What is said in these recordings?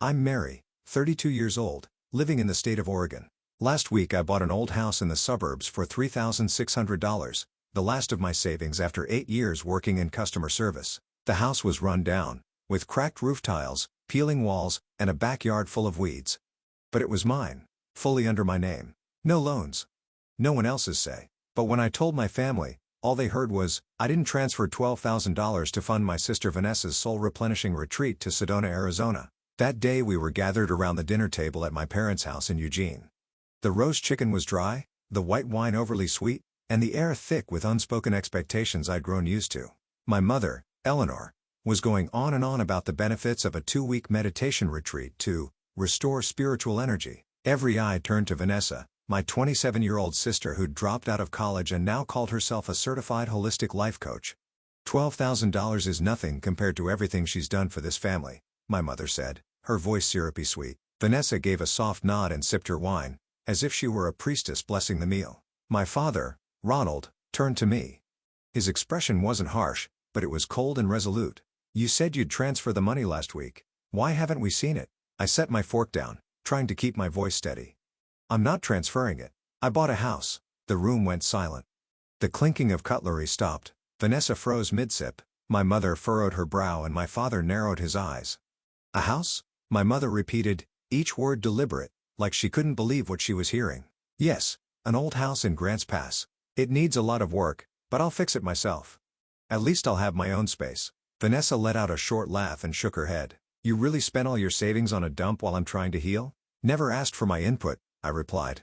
I'm Mary, 32 years old, living in the state of Oregon. Last week I bought an old house in the suburbs for $3,600, the last of my savings after 8 years working in customer service. The house was run down, with cracked roof tiles, peeling walls, and a backyard full of weeds. But it was mine, fully under my name. No loans. No one else's say. But when I told my family, all they heard was, I didn't transfer $12,000 to fund my sister Vanessa's soul replenishing retreat to Sedona, Arizona. That day we were gathered around the dinner table at my parents' house in Eugene. The roast chicken was dry, the white wine overly sweet, and the air thick with unspoken expectations I'd grown used to. My mother, Eleanor, was going on and on about the benefits of a 2-week meditation retreat to restore spiritual energy. Every eye turned to Vanessa, my 27-year-old sister who'd dropped out of college and now called herself a certified holistic life coach. $12,000 is nothing compared to everything she's done for this family, my mother said, her voice syrupy sweet. Vanessa gave a soft nod and sipped her wine, as if she were a priestess blessing the meal. My father, Ronald, turned to me. His expression wasn't harsh, but it was cold and resolute. You said you'd transfer the money last week. Why haven't we seen it? I set my fork down, trying to keep my voice steady. I'm not transferring it. I bought a house. The room went silent. The clinking of cutlery stopped. Vanessa froze mid-sip. My mother furrowed her brow and my father narrowed his eyes. A house? My mother repeated, each word deliberate, like she couldn't believe what she was hearing. Yes, an old house in Grants Pass. It needs a lot of work, but I'll fix it myself. At least I'll have my own space. Vanessa let out a short laugh and shook her head. You really spent all your savings on a dump while I'm trying to heal? Never asked for my input, I replied.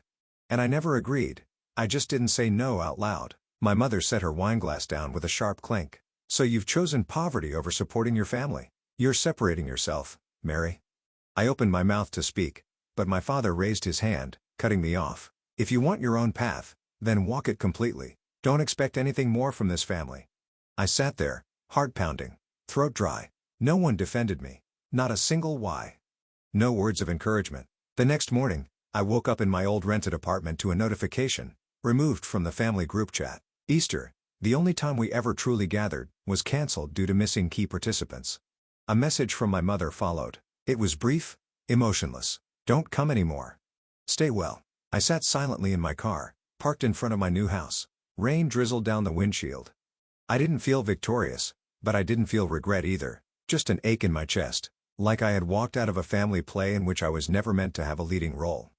And I never agreed. I just didn't say no out loud. My mother set her wineglass down with a sharp clink. So you've chosen poverty over supporting your family. You're separating yourself, Mary. I opened my mouth to speak, but my father raised his hand, cutting me off. If you want your own path, then walk it completely. Don't expect anything more from this family. I sat there, heart pounding, throat dry. No one defended me. Not a single why. No words of encouragement. The next morning, I woke up in my old rented apartment to a notification, removed from the family group chat. Easter, the only time we ever truly gathered, was cancelled due to missing key participants. A message from my mother followed. It was brief, emotionless. Don't come anymore. Stay well. I sat silently in my car, parked in front of my new house. Rain drizzled down the windshield. I didn't feel victorious, but I didn't feel regret either. Just an ache in my chest, like I had walked out of a family play in which I was never meant to have a leading role.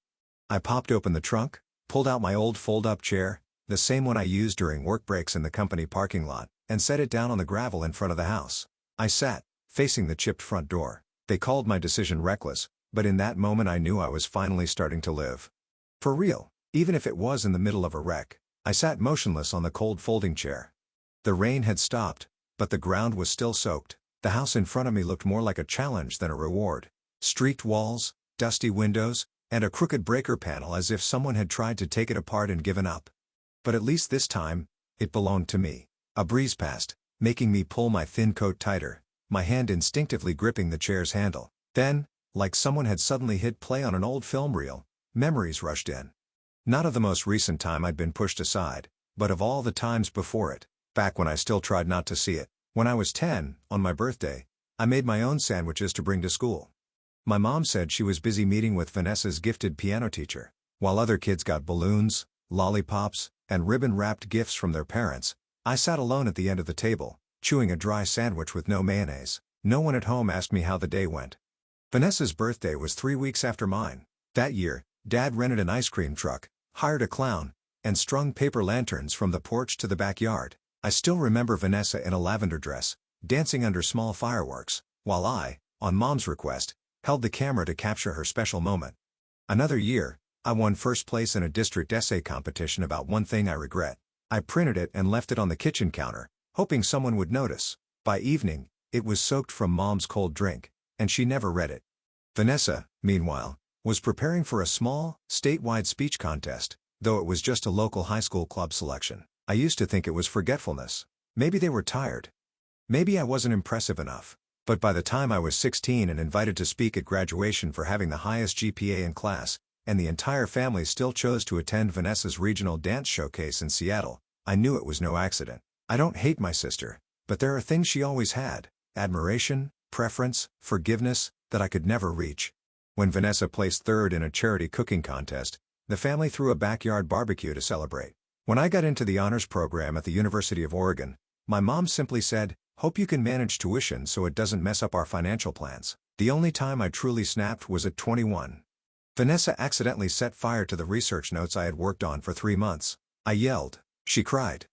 I popped open the trunk, pulled out my old fold-up chair, the same one I used during work breaks in the company parking lot, and set it down on the gravel in front of the house. I sat, facing the chipped front door. They called my decision reckless, but in that moment I knew I was finally starting to live. For real, even if it was in the middle of a wreck. I sat motionless on the cold folding chair. The rain had stopped, but the ground was still soaked. The house in front of me looked more like a challenge than a reward. Streaked walls, dusty windows, and a crooked breaker panel as if someone had tried to take it apart and given up. But at least this time, it belonged to me. A breeze passed, making me pull my thin coat tighter, my hand instinctively gripping the chair's handle. Then, like someone had suddenly hit play on an old film reel, memories rushed in. Not of the most recent time I'd been pushed aside, but of all the times before it, back when I still tried not to see it. When I was 10, on my birthday, I made my own sandwiches to bring to school. My mom said she was busy meeting with Vanessa's gifted piano teacher. While other kids got balloons, lollipops, and ribbon-wrapped gifts from their parents, I sat alone at the end of the table, chewing a dry sandwich with no mayonnaise. No one at home asked me how the day went. Vanessa's birthday was 3 weeks after mine. That year, Dad rented an ice cream truck, hired a clown, and strung paper lanterns from the porch to the backyard. I still remember Vanessa in a lavender dress, dancing under small fireworks, while I, on Mom's request, held the camera to capture her special moment. Another year, I won first place in a district essay competition about one thing I regret. I printed it and left it on the kitchen counter, hoping someone would notice. By evening, it was soaked from Mom's cold drink, and she never read it. Vanessa, meanwhile, was preparing for a small, statewide speech contest, though it was just a local high school club selection. I used to think it was forgetfulness. Maybe they were tired. Maybe I wasn't impressive enough. But by the time I was 16 and invited to speak at graduation for having the highest GPA in class, and the entire family still chose to attend Vanessa's regional dance showcase in Seattle, I knew it was no accident. I don't hate my sister, but there are things she always had: admiration, preference, forgiveness, that I could never reach. When Vanessa placed third in a charity cooking contest, the family threw a backyard barbecue to celebrate. When I got into the honors program at the University of Oregon, my mom simply said, "Hope you can manage tuition so it doesn't mess up our financial plans." The only time I truly snapped was at 21. Vanessa accidentally set fire to the research notes I had worked on for 3 months. I yelled. She cried.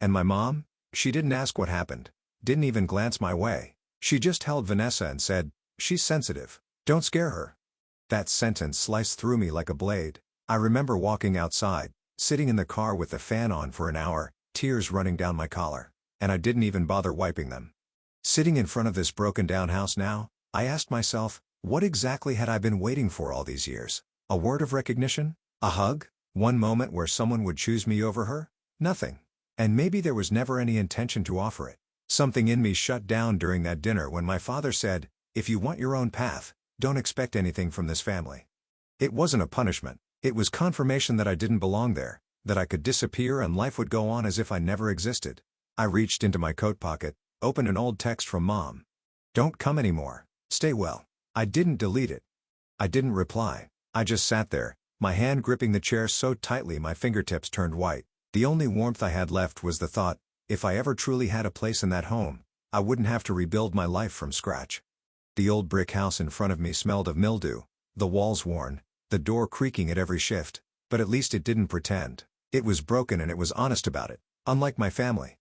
And my mom? She didn't ask what happened, didn't even glance my way. She just held Vanessa and said, "She's sensitive. Don't scare her." That sentence sliced through me like a blade. I remember walking outside, sitting in the car with the fan on for an hour, tears running down my collar. And I didn't even bother wiping them. Sitting in front of this broken-down house now, I asked myself, what exactly had I been waiting for all these years? A word of recognition? A hug? One moment where someone would choose me over her? Nothing. And maybe there was never any intention to offer it. Something in me shut down during that dinner when my father said, "If you want your own path, don't expect anything from this family." It wasn't a punishment. It was confirmation that I didn't belong there, that I could disappear and life would go on as if I never existed. I reached into my coat pocket, opened an old text from Mom. "Don't come anymore. Stay well." I didn't delete it. I didn't reply. I just sat there, my hand gripping the chair so tightly my fingertips turned white. The only warmth I had left was the thought, if I ever truly had a place in that home, I wouldn't have to rebuild my life from scratch. The old brick house in front of me smelled of mildew, the walls worn, the door creaking at every shift, but at least it didn't pretend. It was broken and it was honest about it, unlike my family.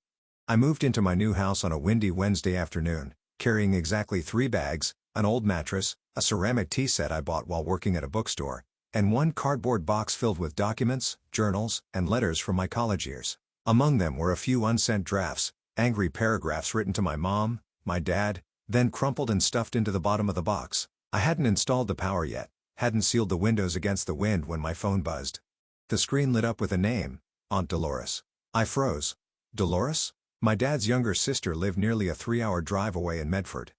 I moved into my new house on a windy Wednesday afternoon, carrying exactly 3 bags, an old mattress, a ceramic tea set I bought while working at a bookstore, and one cardboard box filled with documents, journals, and letters from my college years. Among them were a few unsent drafts, angry paragraphs written to my mom, my dad, then crumpled and stuffed into the bottom of the box. I hadn't installed the power yet, hadn't sealed the windows against the wind when my phone buzzed. The screen lit up with a name, Aunt Dolores. I froze. Dolores? My dad's younger sister lived nearly a 3-hour drive away in Medford.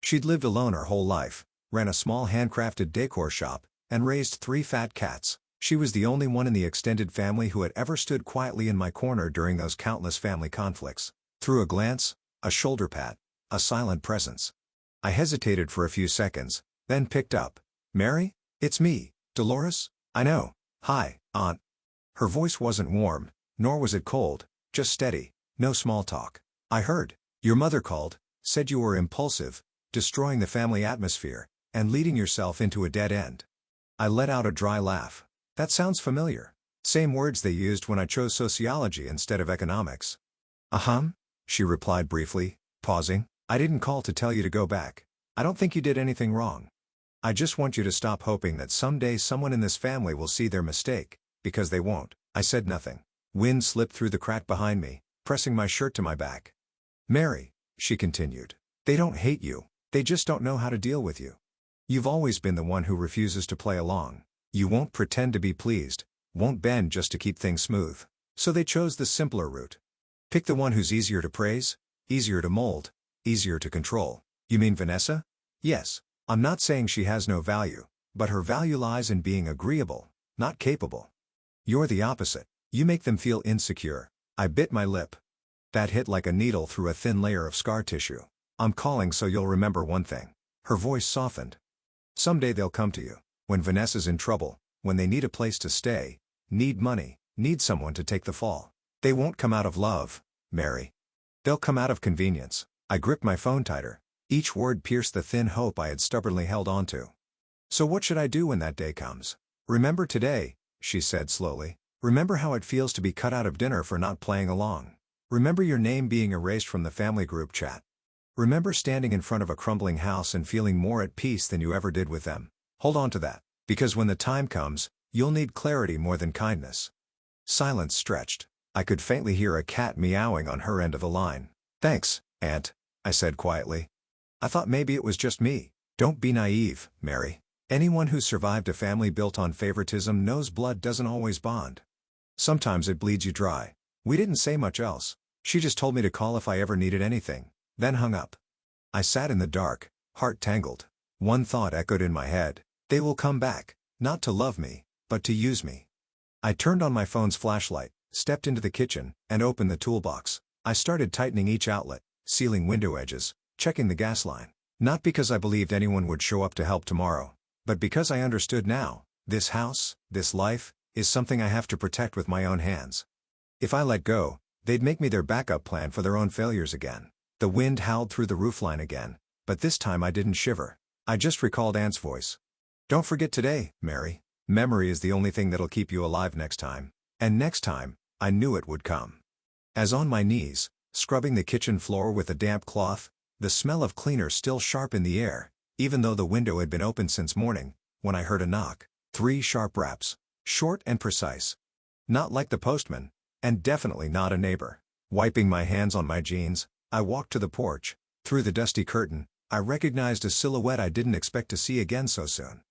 She'd lived alone her whole life, ran a small handcrafted decor shop, and raised 3 fat cats. She was the only one in the extended family who had ever stood quietly in my corner during those countless family conflicts. Through a glance, a shoulder pat, a silent presence. I hesitated for a few seconds, then picked up. "Mary? It's me, Dolores. I know. Hi, Aunt." Her voice wasn't warm, nor was it cold, just steady, no small talk. "I heard. Your mother called, said you were impulsive, destroying the family atmosphere, and leading yourself into a dead end." I let out a dry laugh. That sounds familiar. Same words they used when I chose sociology instead of economics. "Uh-huh," she replied briefly, pausing. "I didn't call to tell you to go back. I don't think you did anything wrong. I just want you to stop hoping that someday someone in this family will see their mistake, because they won't." I said nothing. Wind slipped through the crack behind me, pressing my shirt to my back. "Mary," she continued, "they don't hate you, they just don't know how to deal with you. You've always been the one who refuses to play along. You won't pretend to be pleased, won't bend just to keep things smooth. So they chose the simpler route. Pick the one who's easier to praise, easier to mold, easier to control." "You mean Vanessa?" "Yes. I'm not saying she has no value, but her value lies in being agreeable, not capable. You're the opposite. You make them feel insecure." I bit my lip. That hit like a needle through a thin layer of scar tissue. "I'm calling so you'll remember one thing." Her voice softened. "Someday they'll come to you. When Vanessa's in trouble, when they need a place to stay, need money, need someone to take the fall. They won't come out of love, Mary. They'll come out of convenience." I gripped my phone tighter. Each word pierced the thin hope I had stubbornly held onto. "So what should I do when that day comes?" "Remember today," she said slowly. "Remember how it feels to be cut out of dinner for not playing along. Remember your name being erased from the family group chat. Remember standing in front of a crumbling house and feeling more at peace than you ever did with them. Hold on to that, because when the time comes, you'll need clarity more than kindness." Silence stretched. I could faintly hear a cat meowing on her end of the line. "Thanks, Aunt," I said quietly. "I thought maybe it was just me." "Don't be naive, Mary. Anyone who's survived a family built on favoritism knows blood doesn't always bond. Sometimes it bleeds you dry." We didn't say much else. She just told me to call if I ever needed anything, then hung up. I sat in the dark, heart tangled. One thought echoed in my head. They will come back, not to love me, but to use me. I turned on my phone's flashlight, stepped into the kitchen, and opened the toolbox. I started tightening each outlet, sealing window edges, checking the gas line. Not because I believed anyone would show up to help tomorrow, but because I understood now, this house, this life, is something I have to protect with my own hands. If I let go, they'd make me their backup plan for their own failures again. The wind howled through the roofline again, but this time I didn't shiver. I just recalled Aunt's voice. Don't forget today, Mary. Memory is the only thing that'll keep you alive next time. And next time, I knew it would come. As on my knees, scrubbing the kitchen floor with a damp cloth, the smell of cleaner still sharp in the air, even though the window had been open since morning, when I heard a knock. 3 sharp raps. Short and precise. Not like the postman, and definitely not a neighbor. Wiping my hands on my jeans, I walked to the porch. Through the dusty curtain, I recognized a silhouette I didn't expect to see again so soon.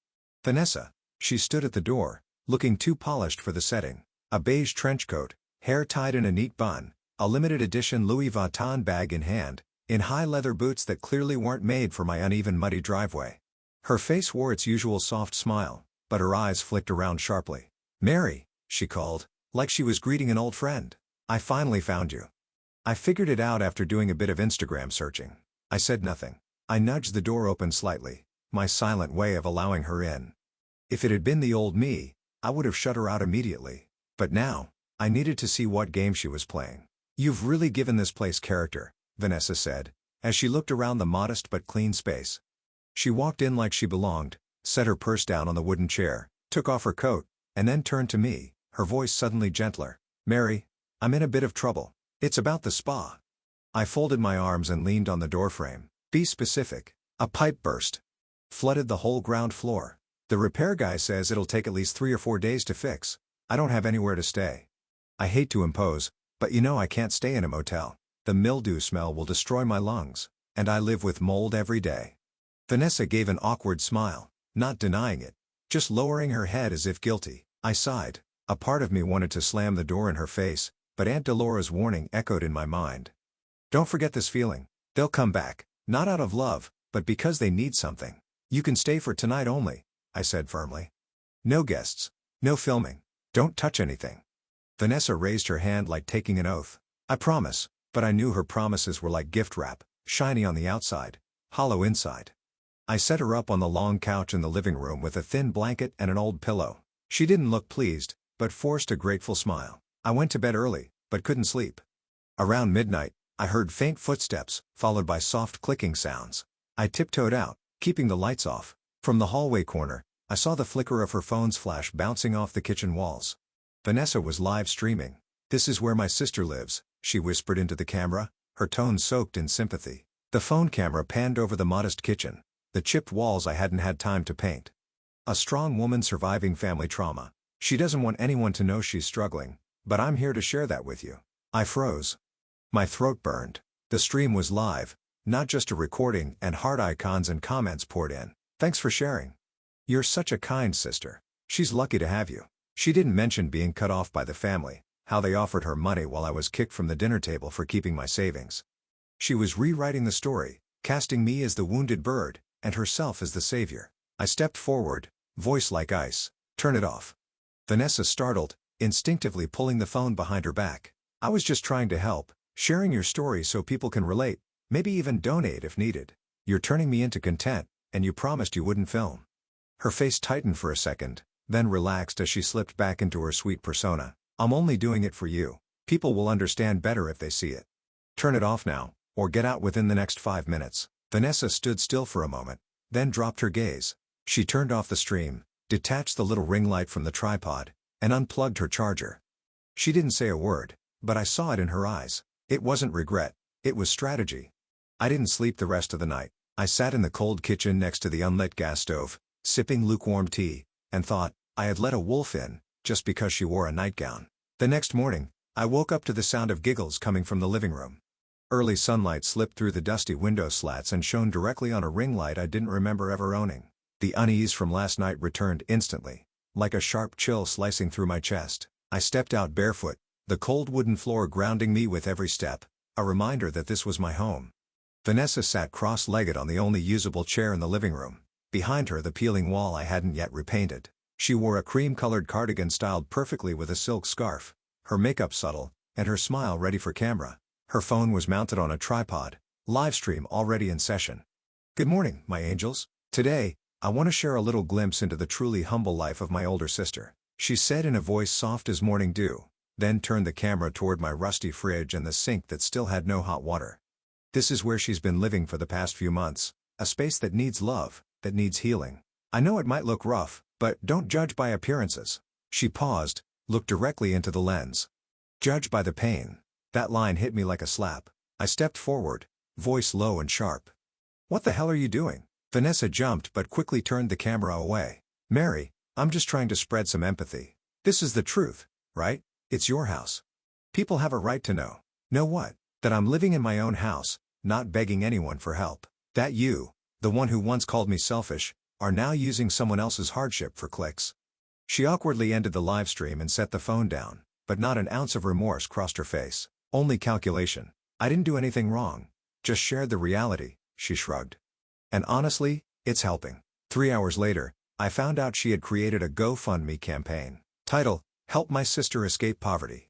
Vanessa. She stood at the door, looking too polished for the setting. A beige trench coat, hair tied in a neat bun, a limited edition Louis Vuitton bag in hand, in high leather boots that clearly weren't made for my uneven muddy driveway. Her face wore its usual soft smile, but her eyes flicked around sharply. "Mary," she called, like she was greeting an old friend. "I finally found you." I figured it out after doing a bit of Instagram searching. I said nothing. I nudged the door open slightly, my silent way of allowing her in. If it had been the old me, I would have shut her out immediately. But now, I needed to see what game she was playing. "You've really given this place character," Vanessa said, as she looked around the modest but clean space. She walked in like she belonged, set her purse down on the wooden chair, took off her coat, and then turned to me, her voice suddenly gentler. "Mary, I'm in a bit of trouble. It's about the spa." I folded my arms and leaned on the doorframe. "Be specific." "A pipe burst. Flooded the whole ground floor. The repair guy says it'll take at least 3 or 4 days to fix. I don't have anywhere to stay. I hate to impose, but you know I can't stay in a motel. The mildew smell will destroy my lungs, and I live with mold every day." Vanessa gave an awkward smile, not denying it, just lowering her head as if guilty. I sighed. A part of me wanted to slam the door in her face, but Aunt Delora's warning echoed in my mind. "Don't forget this feeling. They'll come back, not out of love, but because they need something. You can stay for tonight only," I said firmly. "No guests. No filming. Don't touch anything." Vanessa raised her hand like taking an oath. "I promise," but I knew her promises were like gift wrap, shiny on the outside, hollow inside. I set her up on the long couch in the living room with a thin blanket and an old pillow. She didn't look pleased, but forced a grateful smile. I went to bed early, but couldn't sleep. Around midnight, I heard faint footsteps, followed by soft clicking sounds. I tiptoed out, keeping the lights off. From the hallway corner, I saw the flicker of her phone's flash bouncing off the kitchen walls. Vanessa was live streaming. "This is where my sister lives," she whispered into the camera, her tone soaked in sympathy. The phone camera panned over the modest kitchen, the chipped walls I hadn't had time to paint. "A strong woman surviving family trauma. She doesn't want anyone to know she's struggling, but I'm here to share that with you." I froze. My throat burned. The stream was live, not just a recording, and heart icons and comments poured in. "Thanks for sharing. You're such a kind sister. She's lucky to have you." She didn't mention being cut off by the family, how they offered her money while I was kicked from the dinner table for keeping my savings. She was rewriting the story, casting me as the wounded bird, and herself as the savior. I stepped forward, voice like ice. "Turn it off." Vanessa startled, instinctively pulling the phone behind her back. "I was just trying to help, sharing your story so people can relate, maybe even donate if needed. You're turning me into content, and you promised you wouldn't film." Her face tightened for a second, then relaxed as she slipped back into her sweet persona. "I'm only doing it for you. People will understand better if they see it. Turn it off now, or get out within the next 5 minutes." Vanessa stood still for a moment, then dropped her gaze. She turned off the stream, detached the little ring light from the tripod, and unplugged her charger. She didn't say a word, but I saw it in her eyes. It wasn't regret, it was strategy. I didn't sleep the rest of the night. I sat in the cold kitchen next to the unlit gas stove, sipping lukewarm tea, and thought, I had let a wolf in, just because she wore a nightgown. The next morning, I woke up to the sound of giggles coming from the living room. Early sunlight slipped through the dusty window slats and shone directly on a ring light I didn't remember ever owning. The unease from last night returned instantly, like a sharp chill slicing through my chest. I stepped out barefoot, the cold wooden floor grounding me with every step, a reminder that this was my home. Vanessa sat cross-legged on the only usable chair in the living room. Behind her the peeling wall I hadn't yet repainted. She wore a cream-colored cardigan styled perfectly with a silk scarf, her makeup subtle, and her smile ready for camera. Her phone was mounted on a tripod, livestream already in session. Good morning, my angels. Today, I want to share a little glimpse into the truly humble life of my older sister. She said in a voice soft as morning dew, then turned the camera toward my rusty fridge and the sink that still had no hot water. This is where she's been living for the past few months, a space that needs love, that needs healing. I know it might look rough, but don't judge by appearances. She paused, looked directly into the lens. Judge by the pain. That line hit me like a slap. I stepped forward, voice low and sharp. What the hell are you doing? Vanessa jumped but quickly turned the camera away. Mary, I'm just trying to spread some empathy. This is the truth, right? It's your house. People have a right to know. Know what? That I'm living in my own house, not begging anyone for help. That you, the one who once called me selfish, are now using someone else's hardship for clicks. She awkwardly ended the live stream and set the phone down, but not an ounce of remorse crossed her face. Only calculation. I didn't do anything wrong. Just shared the reality, she shrugged. And honestly, it's helping. 3 hours later, I found out she had created a GoFundMe campaign. Title: Help My Sister Escape Poverty.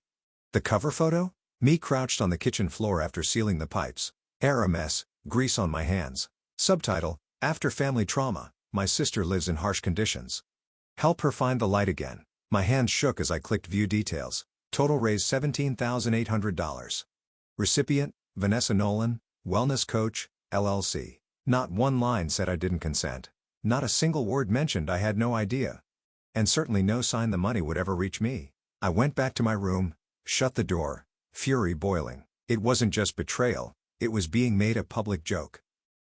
The cover photo? Me crouched on the kitchen floor after sealing the pipes. Hair a mess, grease on my hands. Subtitle: After family trauma, my sister lives in harsh conditions. Help her find the light again. My hands shook as I clicked view details. Total raised $17,800. Recipient: Vanessa Nolan, Wellness Coach, LLC. Not one line said I didn't consent. Not a single word mentioned I had no idea. And certainly no sign the money would ever reach me. I went back to my room, shut the door, fury boiling. It wasn't just betrayal, it was being made a public joke.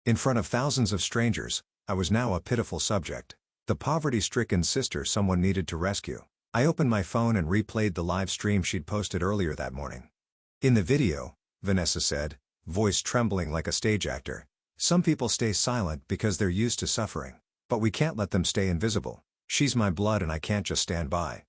In front of thousands of strangers, I was now a pitiful subject. The poverty-stricken sister someone needed to rescue. I opened my phone and replayed the live stream she'd posted earlier that morning. In the video, Vanessa said, voice trembling like a stage actor, "Some people stay silent because they're used to suffering. But we can't let them stay invisible. She's my blood and I can't just stand by."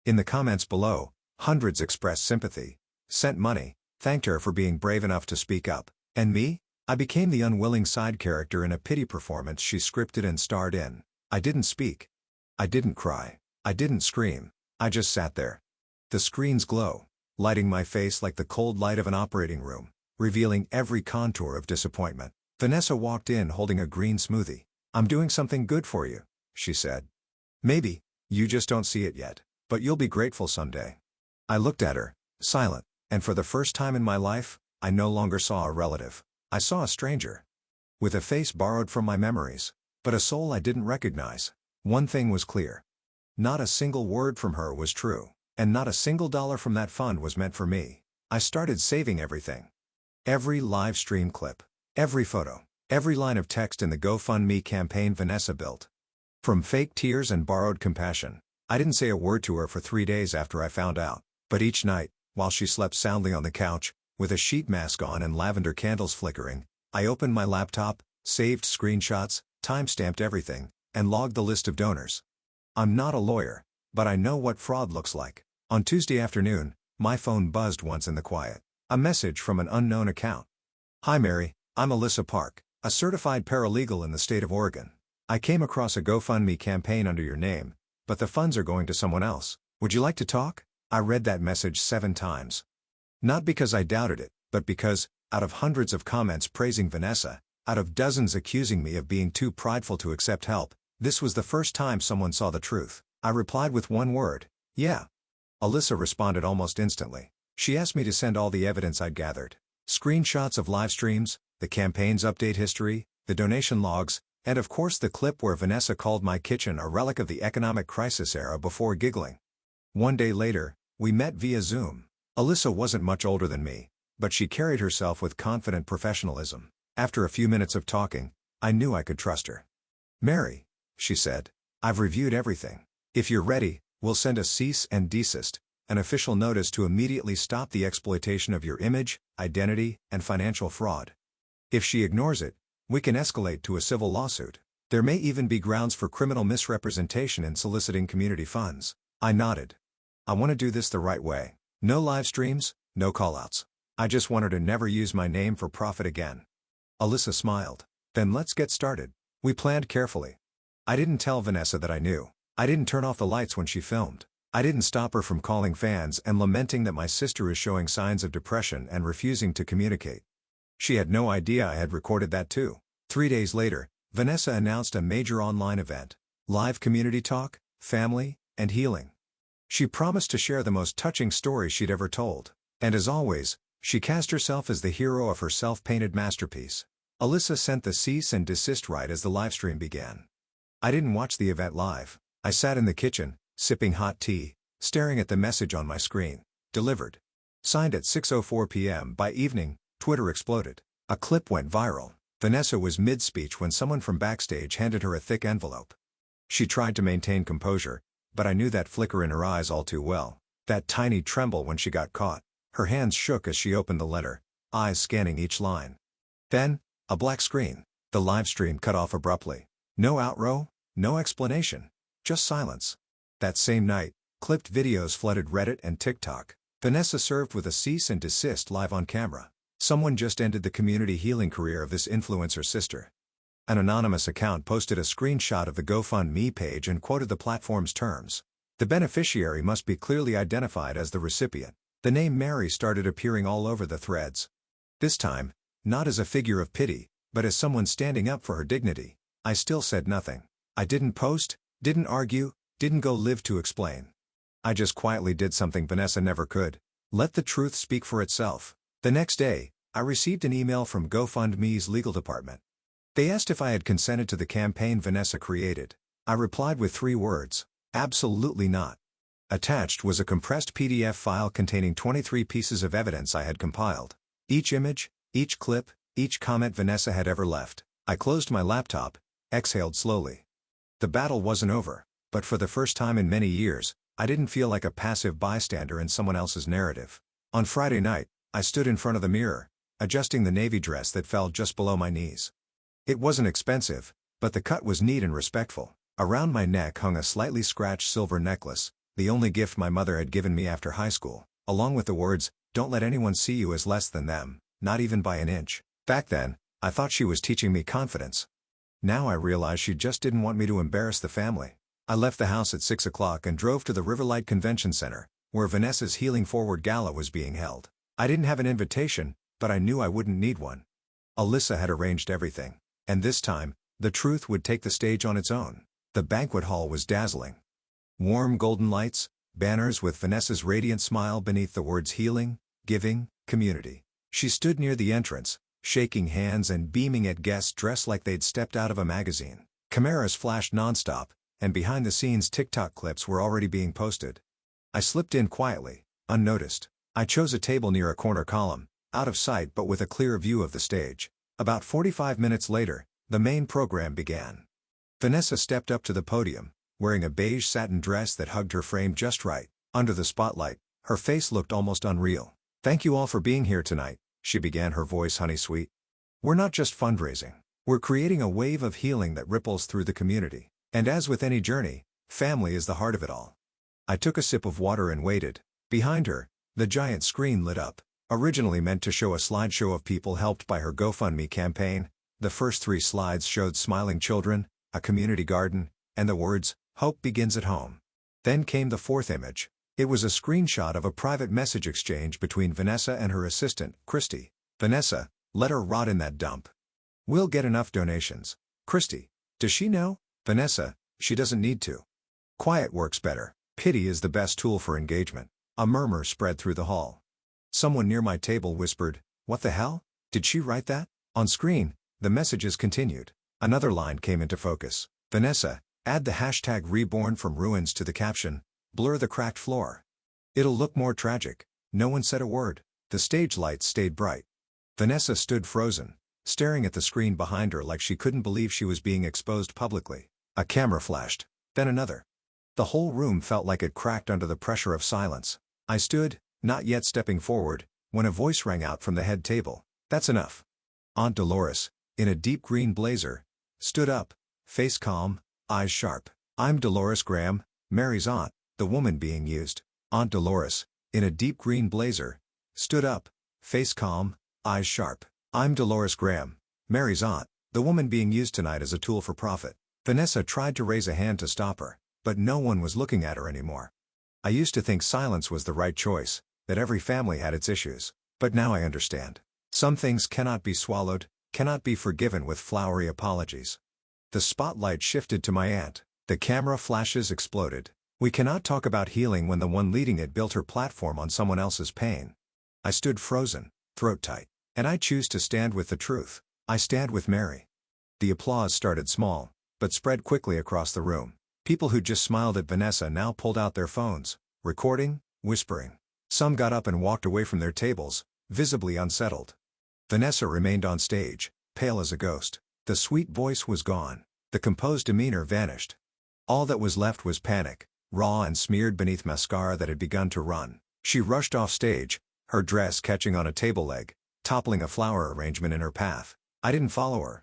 In the comments below, hundreds expressed sympathy, sent money, thanked her for being brave enough to speak up. And me? I became the unwilling side character in a pity performance she scripted and starred in. I didn't speak. I didn't cry. I didn't scream. I just sat there. The screen's glow, lighting my face like the cold light of an operating room, revealing every contour of disappointment. Vanessa walked in holding a green smoothie. "I'm doing something good for you," she said. "Maybe, you just don't see it yet, but you'll be grateful someday." I looked at her, silent, and for the first time in my life, I no longer saw a relative. I saw a stranger. With a face borrowed from my memories, but a soul I didn't recognize. One thing was clear. Not a single word from her was true, and not a single dollar from that fund was meant for me. I started saving everything. Every live stream clip, every photo, every line of text in the GoFundMe campaign Vanessa built. From fake tears and borrowed compassion, I didn't say a word to her for 3 days after I found out. But each night, while she slept soundly on the couch, with a sheet mask on and lavender candles flickering, I opened my laptop, saved screenshots, timestamped everything, and logged the list of donors. I'm not a lawyer, but I know what fraud looks like. On Tuesday afternoon, my phone buzzed once in the quiet. A message from an unknown account. "Hi Mary, I'm Alyssa Park, a certified paralegal in the state of Oregon. I came across a GoFundMe campaign under your name, but the funds are going to someone else. Would you like to talk?" I read that message 7 times. Not because I doubted it, but because, out of hundreds of comments praising Vanessa, out of dozens accusing me of being too prideful to accept help, this was the first time someone saw the truth. I replied with one word: "Yeah." Alyssa responded almost instantly. She asked me to send all the evidence I'd gathered. Screenshots of live streams, the campaign's update history, the donation logs, and of course the clip where Vanessa called my kitchen a relic of the economic crisis era before giggling. 1 day later, we met via Zoom. Alyssa wasn't much older than me, but she carried herself with confident professionalism. After a few minutes of talking, I knew I could trust her. "Mary," she said, "I've reviewed everything. If you're ready, we'll send a cease and desist, an official notice to immediately stop the exploitation of your image, identity, and financial fraud. If she ignores it, we can escalate to a civil lawsuit. There may even be grounds for criminal misrepresentation in soliciting community funds." I nodded. I want to do this the right way. No live streams, no callouts. I just want her to never use my name for profit again. Alyssa smiled. "Then let's get started." We planned carefully. I didn't tell Vanessa that I knew. I didn't turn off the lights when she filmed. I didn't stop her from calling fans and lamenting that my sister is showing signs of depression and refusing to communicate. She had no idea I had recorded that too. 3 days later, Vanessa announced a major online event: live community talk, family, and healing. She promised to share the most touching story she'd ever told. And as always, she cast herself as the hero of her self-painted masterpiece. Alyssa sent the cease and desist right as the livestream began. I didn't watch the event live. I sat in the kitchen, sipping hot tea, staring at the message on my screen. Delivered. Signed at 6:04 p.m. By evening, Twitter exploded. A clip went viral. Vanessa was mid-speech when someone from backstage handed her a thick envelope. She tried to maintain composure, but I knew that flicker in her eyes all too well. That tiny tremble when she got caught. Her hands shook as she opened the letter, eyes scanning each line. Then, a black screen. The live stream cut off abruptly. No outro, no explanation. Just silence. That same night, clipped videos flooded Reddit and TikTok. Vanessa served with a cease and desist live on camera. Someone just ended the community healing career of this influencer's sister. An anonymous account posted a screenshot of the GoFundMe page and quoted the platform's terms. The beneficiary must be clearly identified as the recipient. The name Mary started appearing all over the threads. This time, not as a figure of pity, but as someone standing up for her dignity. I still said nothing. I didn't post, didn't argue, didn't go live to explain. I just quietly did something Vanessa never could. Let the truth speak for itself. The next day, I received an email from GoFundMe's legal department. They asked if I had consented to the campaign Vanessa created. I replied with 3 words: absolutely not. Attached was a compressed PDF file containing 23 pieces of evidence I had compiled. Each image, each clip, each comment Vanessa had ever left. I closed my laptop, exhaled slowly. The battle wasn't over, but for the first time in many years, I didn't feel like a passive bystander in someone else's narrative. On Friday night, I stood in front of the mirror, adjusting the navy dress that fell just below my knees. It wasn't expensive, but the cut was neat and respectful. Around my neck hung a slightly scratched silver necklace, the only gift my mother had given me after high school, along with the words, "Don't let anyone see you as less than them, not even by an inch." Back then, I thought she was teaching me confidence. Now I realize she just didn't want me to embarrass the family. I left the house at 6 o'clock and drove to the Riverlight Convention Center, where Vanessa's Healing Forward Gala was being held. I didn't have an invitation, but I knew I wouldn't need one. Alyssa had arranged everything, and this time, the truth would take the stage on its own. The banquet hall was dazzling. Warm golden lights, banners with Vanessa's radiant smile beneath the words healing, giving, community. She stood near the entrance, shaking hands and beaming at guests dressed like they'd stepped out of a magazine. Cameras flashed nonstop, and behind-the-scenes TikTok clips were already being posted. I slipped in quietly, unnoticed. I chose a table near a corner column, out of sight but with a clear view of the stage. About 45 minutes later, the main program began. Vanessa stepped up to the podium, wearing a beige satin dress that hugged her frame just right. Under the spotlight, her face looked almost unreal. "Thank you all for being here tonight," she began, her voice honey-sweet. "We're not just fundraising. We're creating a wave of healing that ripples through the community. And as with any journey, family is the heart of it all." I took a sip of water and waited. Behind her, the giant screen lit up. Originally meant to show a slideshow of people helped by her GoFundMe campaign, the first 3 slides showed smiling children, a community garden, and the words, "Hope begins at home." Then came the 4th image. It was a screenshot of a private message exchange between Vanessa and her assistant, Christy. "Vanessa, let her rot in that dump. We'll get enough donations." Christy, "Does she know?" Vanessa, "She doesn't need to. Quiet works better. Pity is the best tool for engagement." A murmur spread through the hall. Someone near my table whispered, "What the hell? Did she write that?" On screen, the messages continued. Another line came into focus. "Vanessa, add the hashtag reborn from ruins to the caption. Blur the cracked floor. It'll look more tragic." No one said a word. The stage lights stayed bright. Vanessa stood frozen, staring at the screen behind her like she couldn't believe she was being exposed publicly. A camera flashed, then another. The whole room felt like it cracked under the pressure of silence. I stood, not yet stepping forward, when a voice rang out from the head table. "That's enough." Aunt Dolores, in a deep green blazer, stood up, face calm, eyes sharp. "I'm Dolores Graham, Mary's aunt," the woman being used. Aunt Dolores, in a deep green blazer, stood up, face calm, eyes sharp. "I'm Dolores Graham, Mary's aunt," the woman being used tonight as a tool for profit. Vanessa tried to raise a hand to stop her, but no one was looking at her anymore. I used to think silence was the right choice, that every family had its issues. But now I understand. Some things cannot be swallowed, cannot be forgiven with flowery apologies. The spotlight shifted to my aunt. The camera flashes exploded. We cannot talk about healing when the one leading it built her platform on someone else's pain. I stood frozen, throat tight. And I choose to stand with the truth. I stand with Mary. The applause started small, but spread quickly across the room. People who just smiled at Vanessa now pulled out their phones, recording, whispering. Some got up and walked away from their tables, visibly unsettled. Vanessa remained on stage, pale as a ghost. The sweet voice was gone. The composed demeanor vanished. All that was left was panic, raw and smeared beneath mascara that had begun to run. She rushed off stage, her dress catching on a table leg, toppling a flower arrangement in her path. I didn't follow her.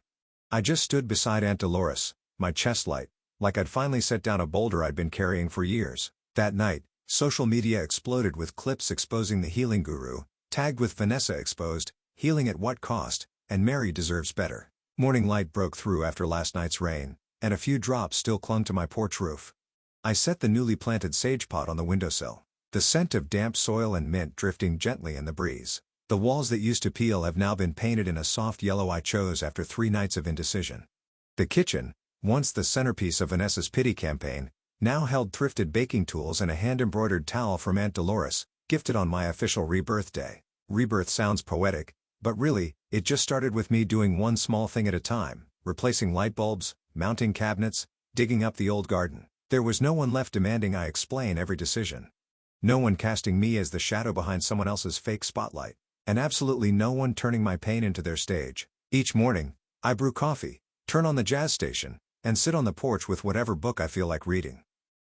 I just stood beside Aunt Dolores, my chest light, like I'd finally set down a boulder I'd been carrying for years. That night, social media exploded with clips exposing the healing guru, tagged with Vanessa exposed, healing at what cost, and Mary deserves better. Morning light broke through after last night's rain, and a few drops still clung to my porch roof. I set the newly planted sage pot on the windowsill, the scent of damp soil and mint drifting gently in the breeze. The walls that used to peel have now been painted in a soft yellow I chose after 3 nights of indecision. The kitchen, once the centerpiece of Vanessa's pity campaign, now held thrifted baking tools and a hand-embroidered towel from Aunt Dolores, gifted on my official rebirth day. Rebirth sounds poetic, but really, it just started with me doing one small thing at a time, replacing light bulbs, mounting cabinets, digging up the old garden. There was no one left demanding I explain every decision. No one casting me as the shadow behind someone else's fake spotlight. And absolutely no one turning my pain into their stage. Each morning, I brew coffee, turn on the jazz station, and sit on the porch with whatever book I feel like reading.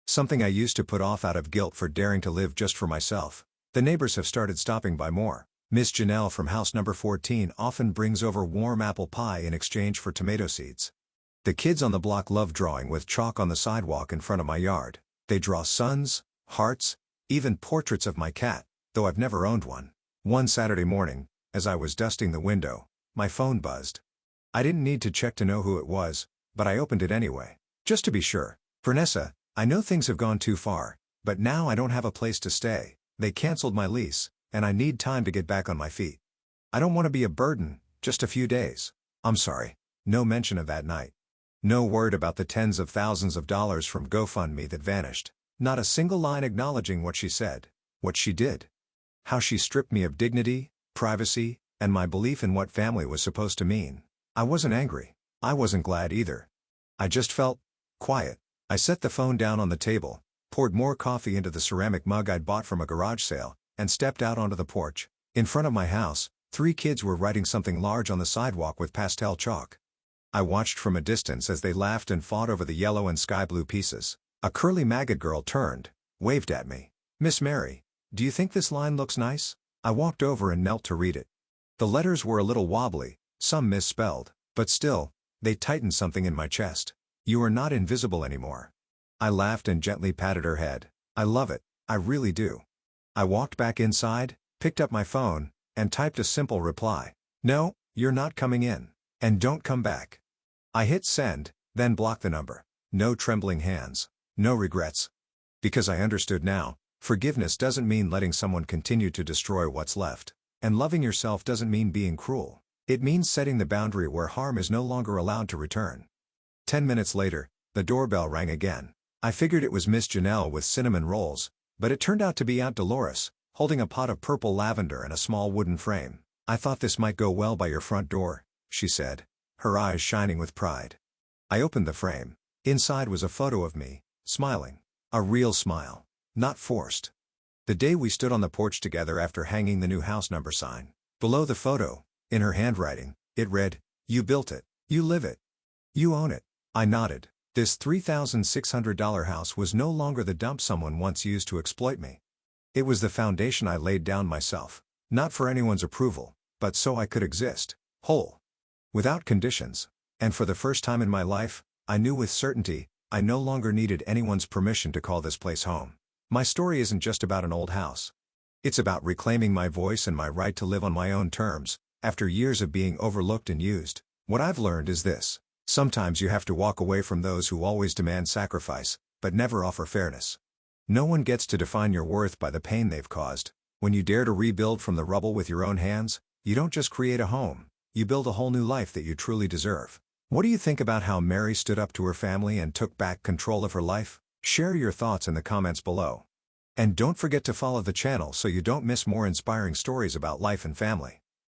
Something I used to put off out of guilt for daring to live just for myself. The neighbors have started stopping by more. Miss Janelle from house number 14 often brings over warm apple pie in exchange for tomato seeds. The kids on the block love drawing with chalk on the sidewalk in front of my yard. They draw suns, hearts, even portraits of my cat, though I've never owned one. One Saturday morning, as I was dusting the window, my phone buzzed. I didn't need to check to know who it was, but I opened it anyway. Just to be sure. Vanessa, I know things have gone too far, but now I don't have a place to stay. They canceled my lease, and I need time to get back on my feet. I don't want to be a burden, just a few days. I'm sorry. No mention of that night. No word about the tens of thousands of dollars from GoFundMe that vanished. Not a single line acknowledging what she said, what she did. How she stripped me of dignity, privacy, and my belief in what family was supposed to mean. I wasn't angry. I wasn't glad either. I just felt quiet. I set the phone down on the table, poured more coffee into the ceramic mug I'd bought from a garage sale, and stepped out onto the porch. In front of my house, 3 kids were writing something large on the sidewalk with pastel chalk. I watched from a distance as they laughed and fought over the yellow and sky blue pieces. A curly maggot girl turned, waved at me. "Miss Mary, do you think this line looks nice?" I walked over and knelt to read it. The letters were a little wobbly, some misspelled, but still, they tightened something in my chest. "You are not invisible anymore." I laughed and gently patted her head. "I love it, I really do." I walked back inside, picked up my phone, and typed a simple reply. "No, you're not coming in. And don't come back." I hit send, then blocked the number. No trembling hands. No regrets. Because I understood now, forgiveness doesn't mean letting someone continue to destroy what's left. And loving yourself doesn't mean being cruel. It means setting the boundary where harm is no longer allowed to return. 10 minutes later, the doorbell rang again. I figured it was Miss Janelle with cinnamon rolls, but it turned out to be Aunt Dolores, holding a pot of purple lavender and a small wooden frame. "I thought this might go well by your front door," she said, her eyes shining with pride. I opened the frame. Inside was a photo of me, smiling. A real smile. Not forced. The day we stood on the porch together after hanging the new house number sign. Below the photo, in her handwriting, it read, "You built it. You live it. You own it." I nodded. This $3,600 house was no longer the dump someone once used to exploit me. It was the foundation I laid down myself, not for anyone's approval, but so I could exist, whole. Without conditions. And for the first time in my life, I knew with certainty, I no longer needed anyone's permission to call this place home. My story isn't just about an old house. It's about reclaiming my voice and my right to live on my own terms, after years of being overlooked and used. What I've learned is this: sometimes you have to walk away from those who always demand sacrifice, but never offer fairness. No one gets to define your worth by the pain they've caused. When you dare to rebuild from the rubble with your own hands, you don't just create a home, you build a whole new life that you truly deserve. What do you think about how Mary stood up to her family and took back control of her life? Share your thoughts in the comments below. And don't forget to follow the channel so you don't miss more inspiring stories about life and family.